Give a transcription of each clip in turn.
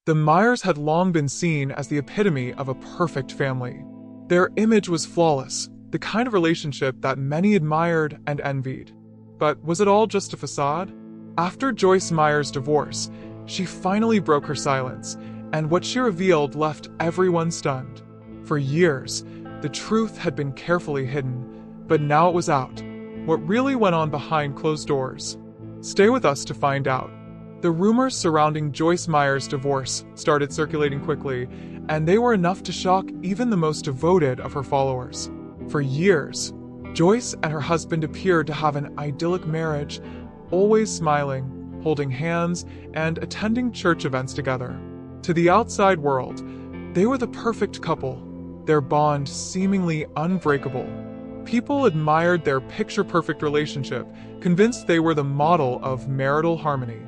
The Meyers had long been seen as the epitome of a perfect family. Their image was flawless, the kind of relationship that many admired and envied. But was it all just a facade? After Joyce Meyer's divorce, she finally broke her silence, and what she revealed left everyone stunned. For years, the truth had been carefully hidden, but now it was out. What really went on behind closed doors? Stay with us to find out. The rumors surrounding Joyce Meyer's divorce started circulating quickly, and they were enough to shock even the most devoted of her followers. For years, Joyce and her husband appeared to have an idyllic marriage, always smiling, holding hands, and attending church events together. To the outside world, they were the perfect couple, their bond seemingly unbreakable. People admired their picture-perfect relationship, convinced they were the model of marital harmony.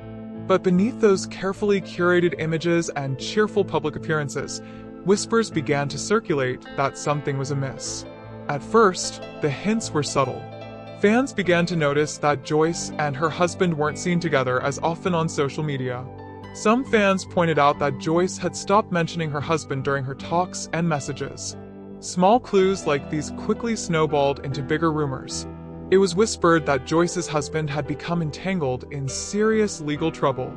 But beneath those carefully curated images and cheerful public appearances, whispers began to circulate that something was amiss. At first, the hints were subtle. Fans began to notice that Joyce and her husband weren't seen together as often on social media. Some fans pointed out that Joyce had stopped mentioning her husband during her talks and messages. Small clues like these quickly snowballed into bigger rumors. It was whispered that Joyce's husband had become entangled in serious legal trouble.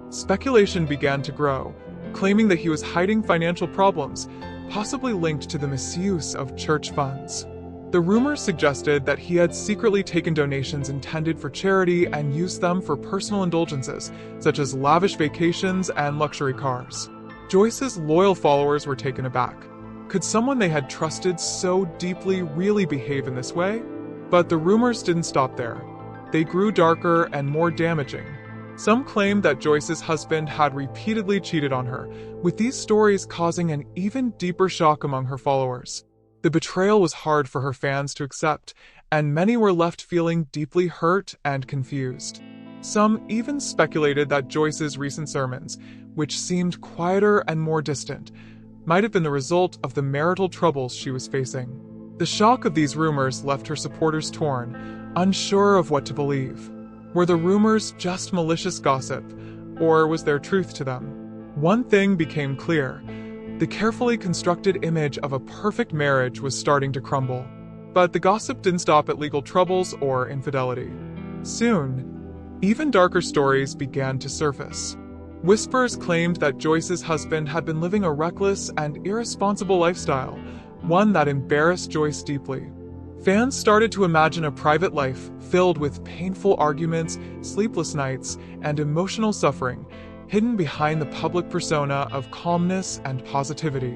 Speculation began to grow, claiming that he was hiding financial problems, possibly linked to the misuse of church funds. The rumors suggested that he had secretly taken donations intended for charity and used them for personal indulgences, such as lavish vacations and luxury cars. Joyce's loyal followers were taken aback. Could someone they had trusted so deeply really behave in this way? But the rumors didn't stop there. They grew darker and more damaging. Some claimed that Joyce's husband had repeatedly cheated on her, with these stories causing an even deeper shock among her followers. The betrayal was hard for her fans to accept, and many were left feeling deeply hurt and confused. Some even speculated that Joyce's recent sermons, which seemed quieter and more distant, might have been the result of the marital troubles she was facing. The shock of these rumors left her supporters torn, unsure of what to believe. Were the rumors just malicious gossip, or was there truth to them? One thing became clear. The carefully constructed image of a perfect marriage was starting to crumble. But the gossip didn't stop at legal troubles or infidelity. Soon, even darker stories began to surface. Whispers claimed that Joyce's husband had been living a reckless and irresponsible lifestyle, one that embarrassed Joyce deeply. Fans started to imagine a private life filled with painful arguments, sleepless nights, and emotional suffering, hidden behind the public persona of calmness and positivity.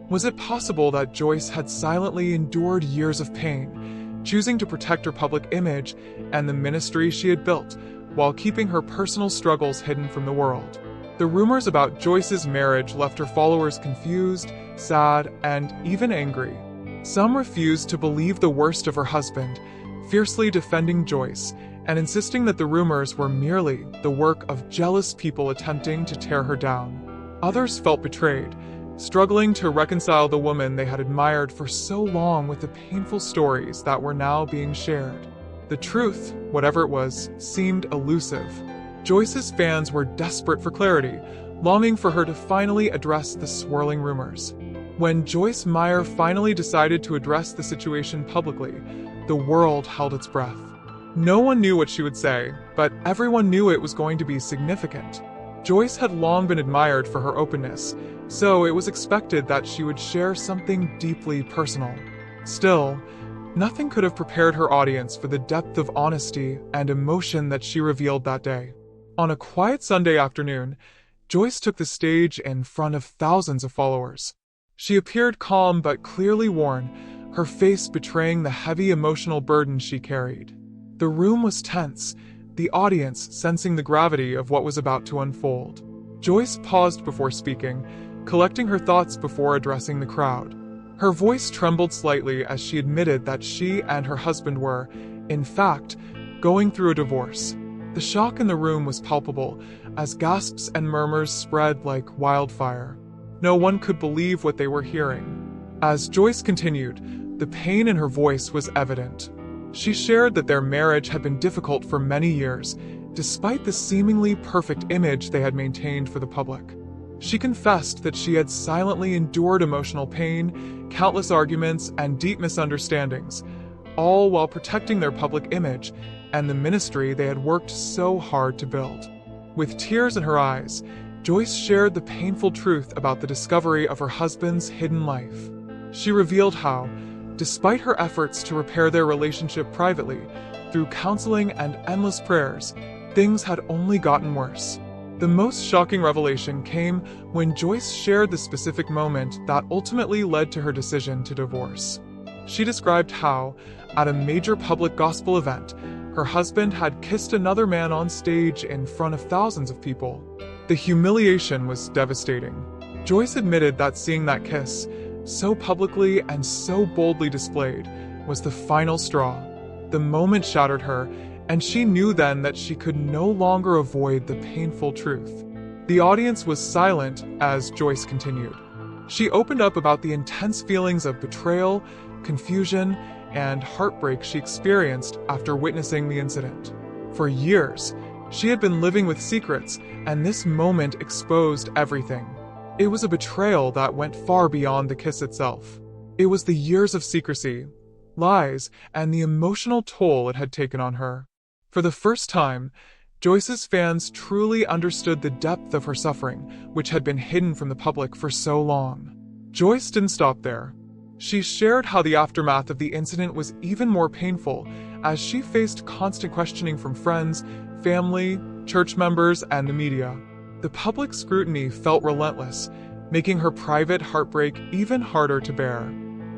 Was it possible that Joyce had silently endured years of pain, choosing to protect her public image and the ministry she had built, while keeping her personal struggles hidden from the world? The rumors about Joyce's marriage left her followers confused, sad, and even angry. Some refused to believe the worst of her husband, fiercely defending Joyce and insisting that the rumors were merely the work of jealous people attempting to tear her down. Others felt betrayed, struggling to reconcile the woman they had admired for so long with the painful stories that were now being shared. The truth, whatever it was, seemed elusive. Joyce's fans were desperate for clarity, longing for her to finally address the swirling rumors. When Joyce Meyer finally decided to address the situation publicly, the world held its breath. No one knew what she would say, but everyone knew it was going to be significant. Joyce had long been admired for her openness, so it was expected that she would share something deeply personal. Still, nothing could have prepared her audience for the depth of honesty and emotion that she revealed that day. On a quiet Sunday afternoon, Joyce took the stage in front of thousands of followers. She appeared calm but clearly worn, her face betraying the heavy emotional burden she carried. The room was tense, the audience sensing the gravity of what was about to unfold. Joyce paused before speaking, collecting her thoughts before addressing the crowd. Her voice trembled slightly as she admitted that she and her husband were, in fact, going through a divorce. The shock in the room was palpable, as gasps and murmurs spread like wildfire. No one could believe what they were hearing. As Joyce continued, the pain in her voice was evident. She shared that their marriage had been difficult for many years, despite the seemingly perfect image they had maintained for the public. She confessed that she had silently endured emotional pain, countless arguments, and deep misunderstandings, all while protecting their public image and the ministry they had worked so hard to build. With tears in her eyes, Joyce shared the painful truth about the discovery of her husband's hidden life. She revealed how, despite her efforts to repair their relationship privately, through counseling and endless prayers, things had only gotten worse. The most shocking revelation came when Joyce shared the specific moment that ultimately led to her decision to divorce. She described how, at a major public gospel event, her husband had kissed another man on stage in front of thousands of people. The humiliation was devastating. Joyce admitted that seeing that kiss, so publicly and so boldly displayed, was the final straw. The moment shattered her, and she knew then that she could no longer avoid the painful truth. The audience was silent as Joyce continued. She opened up about the intense feelings of betrayal, confusion, and heartbreak she experienced after witnessing the incident. For years, she had been living with secrets, and this moment exposed everything. It was a betrayal that went far beyond the kiss itself. It was the years of secrecy, lies, and the emotional toll it had taken on her. For the first time, Joyce's fans truly understood the depth of her suffering, which had been hidden from the public for so long. Joyce didn't stop there. She shared how the aftermath of the incident was even more painful, as she faced constant questioning from friends, family, church members, and the media. The public scrutiny felt relentless, making her private heartbreak even harder to bear.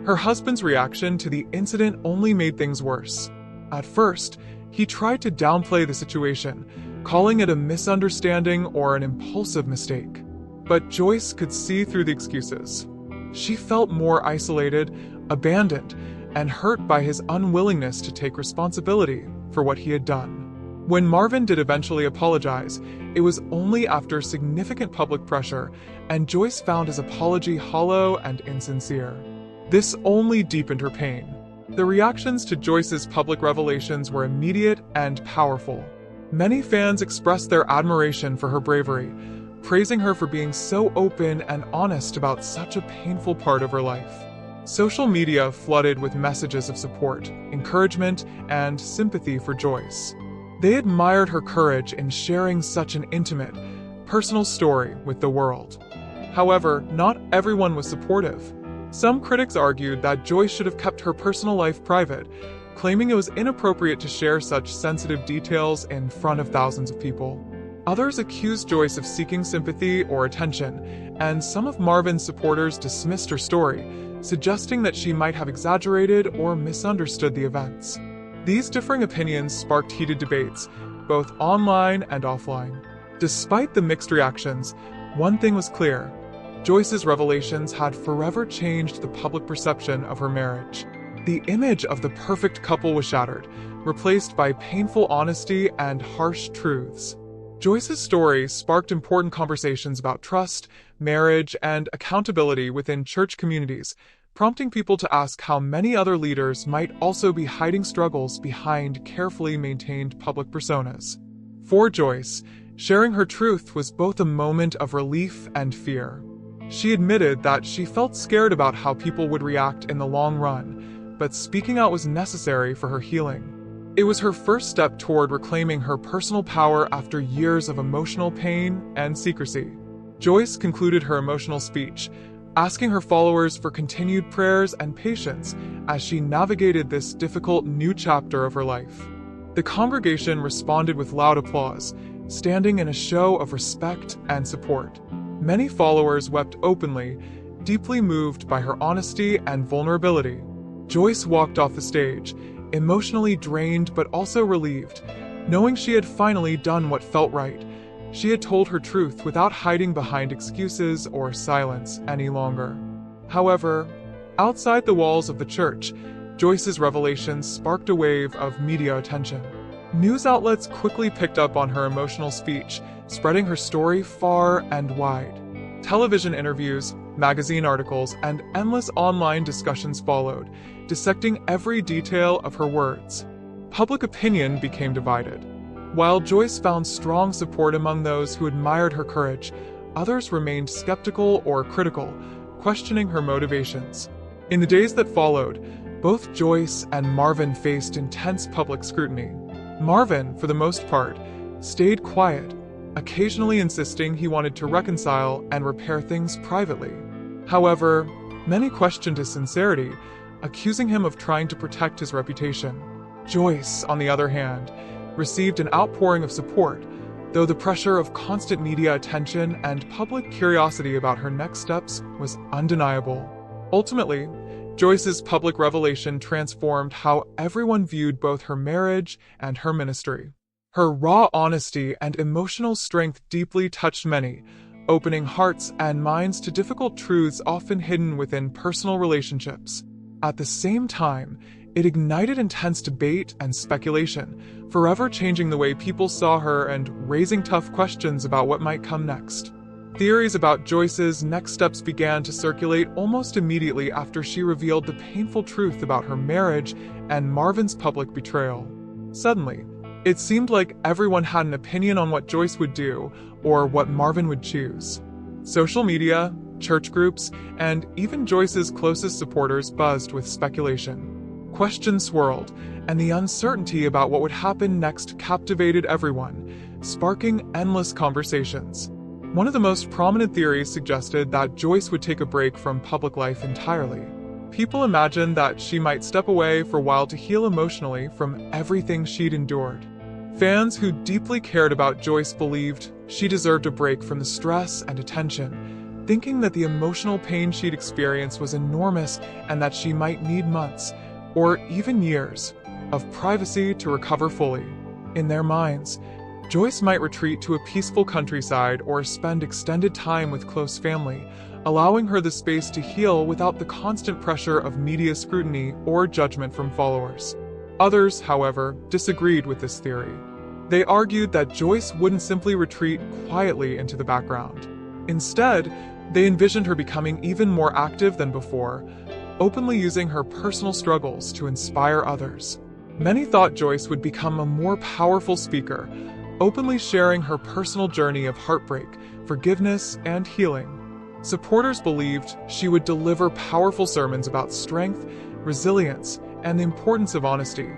Her husband's reaction to the incident only made things worse. At first, he tried to downplay the situation, calling it a misunderstanding or an impulsive mistake. But Joyce could see through the excuses. She felt more isolated, abandoned, and hurt by his unwillingness to take responsibility for what he had done. When Marvin did eventually apologize, it was only after significant public pressure, and Joyce found his apology hollow and insincere. This only deepened her pain. The reactions to Joyce's public revelations were immediate and powerful. Many fans expressed their admiration for her bravery, praising her for being so open and honest about such a painful part of her life. Social media flooded with messages of support, encouragement, and sympathy for Joyce. They admired her courage in sharing such an intimate, personal story with the world. However, not everyone was supportive. Some critics argued that Joyce should have kept her personal life private, claiming it was inappropriate to share such sensitive details in front of thousands of people. Others accused Joyce of seeking sympathy or attention, and some of Marvin's supporters dismissed her story, suggesting that she might have exaggerated or misunderstood the events. These differing opinions sparked heated debates, both online and offline. Despite the mixed reactions, one thing was clear: Joyce's revelations had forever changed the public perception of her marriage. The image of the perfect couple was shattered, replaced by painful honesty and harsh truths. Joyce's story sparked important conversations about trust, marriage, and accountability within church communities, prompting people to ask how many other leaders might also be hiding struggles behind carefully maintained public personas. For Joyce, sharing her truth was both a moment of relief and fear. She admitted that she felt scared about how people would react in the long run, but speaking out was necessary for her healing. It was her first step toward reclaiming her personal power after years of emotional pain and secrecy. Joyce concluded her emotional speech, asking her followers for continued prayers and patience as she navigated this difficult new chapter of her life. The congregation responded with loud applause, standing in a show of respect and support. Many followers wept openly, deeply moved by her honesty and vulnerability. Joyce walked off the stage, emotionally drained but also relieved, knowing she had finally done what felt right. She had told her truth without hiding behind excuses or silence any longer. However, outside the walls of the church, Joyce's revelations sparked a wave of media attention. News outlets quickly picked up on her emotional speech, spreading her story far and wide. Television interviews, magazine articles, and endless online discussions followed, dissecting every detail of her words. Public opinion became divided. While Joyce found strong support among those who admired her courage, others remained skeptical or critical, questioning her motivations. In the days that followed, both Joyce and Marvin faced intense public scrutiny. Marvin, for the most part, stayed quiet, occasionally insisting he wanted to reconcile and repair things privately. However, many questioned his sincerity, accusing him of trying to protect his reputation. Joyce, on the other hand, received an outpouring of support, though the pressure of constant media attention and public curiosity about her next steps was undeniable. Ultimately, Joyce's public revelation transformed how everyone viewed both her marriage and her ministry. Her raw honesty and emotional strength deeply touched many, opening hearts and minds to difficult truths often hidden within personal relationships. At the same time, it ignited intense debate and speculation, forever changing the way people saw her and raising tough questions about what might come next. Theories about Joyce's next steps began to circulate almost immediately after she revealed the painful truth about her marriage and Marvin's public betrayal. Suddenly, it seemed like everyone had an opinion on what Joyce would do or what Marvin would choose. Social media, church groups, and even Joyce's closest supporters buzzed with speculation. Questions swirled, and the uncertainty about what would happen next captivated everyone, sparking endless conversations. One of the most prominent theories suggested that Joyce would take a break from public life entirely. People imagined that she might step away for a while to heal emotionally from everything she'd endured. Fans who deeply cared about Joyce believed she deserved a break from the stress and attention, thinking that the emotional pain she'd experienced was enormous and that she might need months, or even years, of privacy to recover fully. In their minds, Joyce might retreat to a peaceful countryside or spend extended time with close family, allowing her the space to heal without the constant pressure of media scrutiny or judgment from followers. Others, however, disagreed with this theory. They argued that Joyce wouldn't simply retreat quietly into the background. Instead, they envisioned her becoming even more active than before, openly using her personal struggles to inspire others. Many thought Joyce would become a more powerful speaker, openly sharing her personal journey of heartbreak, forgiveness, and healing. Supporters believed she would deliver powerful sermons about strength, resilience, and the importance of honesty,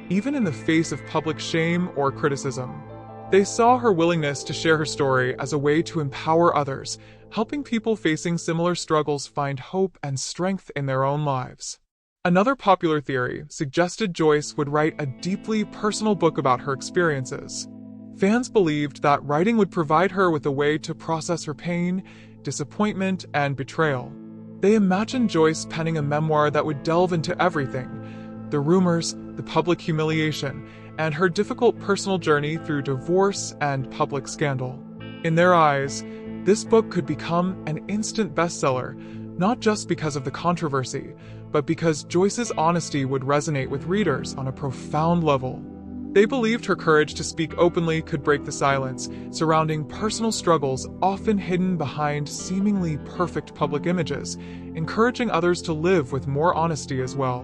even in the face of public shame or criticism. They saw her willingness to share her story as a way to empower others, helping people facing similar struggles find hope and strength in their own lives. Another popular theory suggested Joyce would write a deeply personal book about her experiences. Fans believed that writing would provide her with a way to process her pain, disappointment, and betrayal. They imagined Joyce penning a memoir that would delve into everything: the rumors, the public humiliation, and her difficult personal journey through divorce and public scandal. In their eyes, this book could become an instant bestseller, not just because of the controversy, but because Joyce's honesty would resonate with readers on a profound level. They believed her courage to speak openly could break the silence surrounding personal struggles often hidden behind seemingly perfect public images, encouraging others to live with more honesty as well.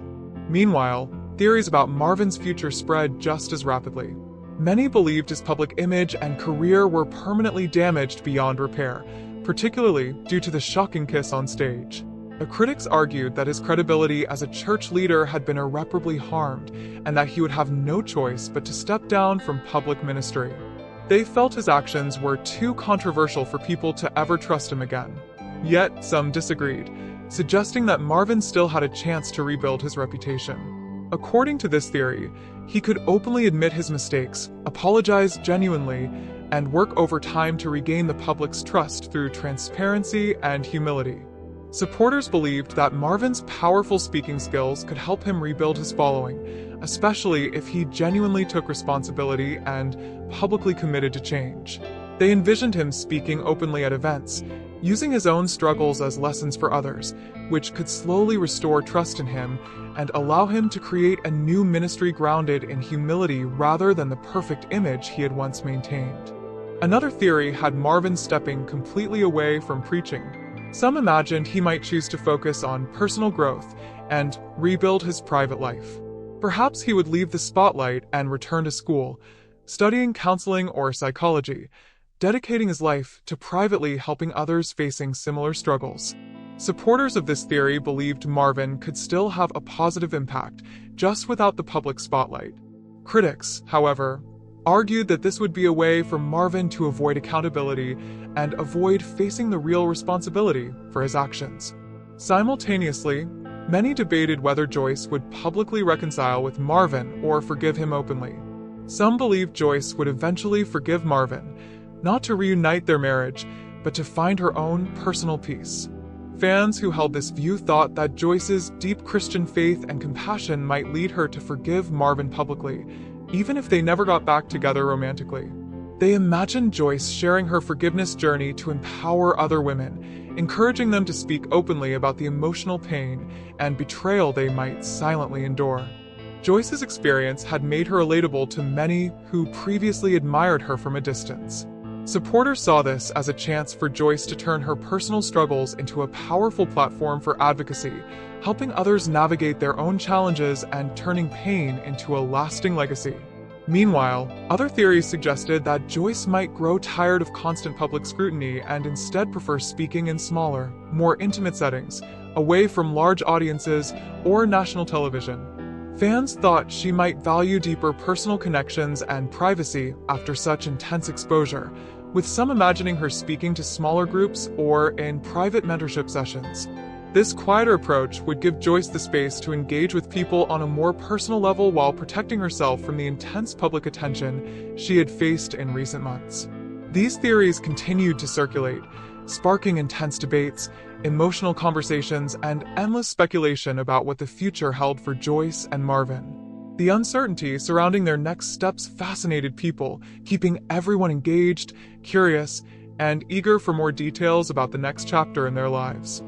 Meanwhile, theories about Marvin's future spread just as rapidly. Many believed his public image and career were permanently damaged beyond repair, particularly due to the shocking kiss on stage. The critics argued that his credibility as a church leader had been irreparably harmed, and that he would have no choice but to step down from public ministry. They felt his actions were too controversial for people to ever trust him again. Yet, some disagreed, suggesting that Marvin still had a chance to rebuild his reputation. According to this theory, he could openly admit his mistakes, apologize genuinely, and work over time to regain the public's trust through transparency and humility. Supporters believed that Marvin's powerful speaking skills could help him rebuild his following, especially if he genuinely took responsibility and publicly committed to change. They envisioned him speaking openly at events, using his own struggles as lessons for others, which could slowly restore trust in him and allow him to create a new ministry grounded in humility rather than the perfect image he had once maintained. Another theory had Marvin stepping completely away from preaching. Some imagined he might choose to focus on personal growth and rebuild his private life. Perhaps he would leave the spotlight and return to school, studying counseling or psychology, dedicating his life to privately helping others facing similar struggles. Supporters of this theory believed Marvin could still have a positive impact, just without the public spotlight. Critics, however, argued that this would be a way for Marvin to avoid accountability and avoid facing the real responsibility for his actions. Simultaneously, many debated whether Joyce would publicly reconcile with Marvin or forgive him openly. Some believed Joyce would eventually forgive Marvin, not to reunite their marriage, but to find her own personal peace. Fans who held this view thought that Joyce's deep Christian faith and compassion might lead her to forgive Marvin publicly, even if they never got back together romantically. They imagined Joyce sharing her forgiveness journey to empower other women, encouraging them to speak openly about the emotional pain and betrayal they might silently endure. Joyce's experience had made her relatable to many who previously admired her from a distance. Supporters saw this as a chance for Joyce to turn her personal struggles into a powerful platform for advocacy, helping others navigate their own challenges and turning pain into a lasting legacy. Meanwhile, other theories suggested that Joyce might grow tired of constant public scrutiny and instead prefer speaking in smaller, more intimate settings, away from large audiences or national television. Fans thought she might value deeper personal connections and privacy after such intense exposure, with some imagining her speaking to smaller groups or in private mentorship sessions. This quieter approach would give Joyce the space to engage with people on a more personal level while protecting herself from the intense public attention she had faced in recent months. These theories continued to circulate, sparking intense debates, emotional conversations, and endless speculation about what the future held for Joyce and Marvin. The uncertainty surrounding their next steps fascinated people, keeping everyone engaged, curious, and eager for more details about the next chapter in their lives.